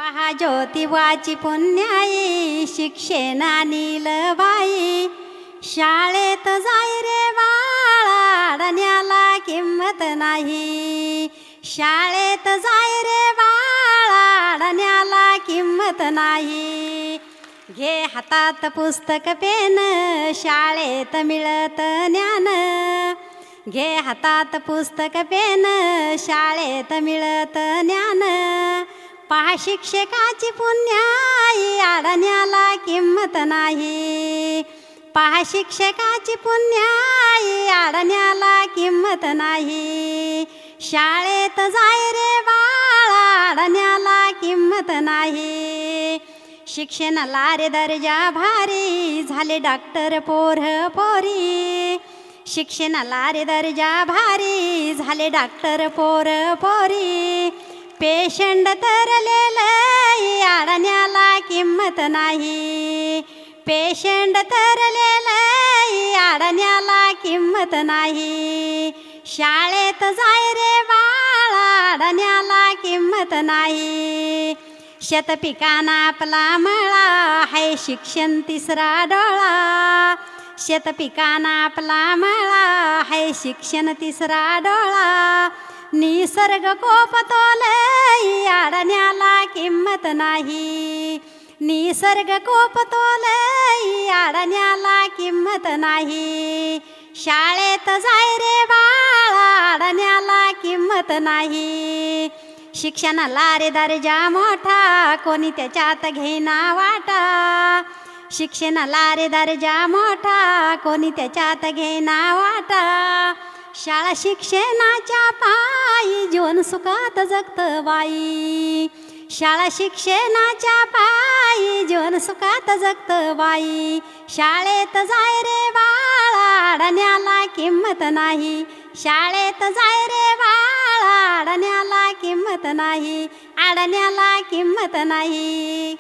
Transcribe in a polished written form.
पहा ज्योतिबाची पुण्याई शिक्षेना नीलबाई, शाळेत जाय रे बाळा अडण्याला किंमत नाही, शाळेत जाय रे बाळा अडण्याला किंमत नाही. घे हातात पुस्तक पेन शाळेत मिळत ज्ञान, घे हातात पुस्तक पेन शाळेत मिळत ज्ञान. पहा शिक्षकाची पुण्याई अडण्याला किंमत नाही, पहा शिक्षकाची पुण्याई अडण्याला किंमत नाही. शाळेत जाय रे बाळा अडण्याला किंमत नाही. शिक्षणाला रे दर्जा भारी झाले डॉक्टर पोर पोरी, शिक्षणाला रे दर्जा भारी झाले डॉक्टर पोर पोरी. पेशंट तरलेलं अडण्याला किंमत नाही, पेशंट तरलेलं अडण्याला किंमत नाही. शाळेत जाय रे बाळा अडण्याला किंमत नाही. शेतपिकांना आपला मळा हाय शिक्षण तिसरा डोळा, शेतपिकांना आपला मळा हाय शिक्षण तिसरा डोळा. निसर्ग कोपतोलय अडण्याला किंमत नाही, निसर्ग कोपतोलय अडण्याला किंमत नाही. शाळेत जाय रे बाळा अडण्याला किंमत नाही. शिक्षणाला रे दर्जा मोठा कोणी त्याच्यात घेना वाटा, शिक्षणाला रे दर्जा मोठा कोणी त्याच्यात घेना वाटा. शाळा शिक्षणाच्या पायी जीवन सुखात जगत बाई, शाळा शिक्षणाच्या पायी जीवन सुखात जगत बाई. शाळेत जाय रे बाळा अडण्याला किंमत नाही, शाळेत जाय रे बाळा अडण्याला किंमत नाही, अडण्याला किंमत नाही.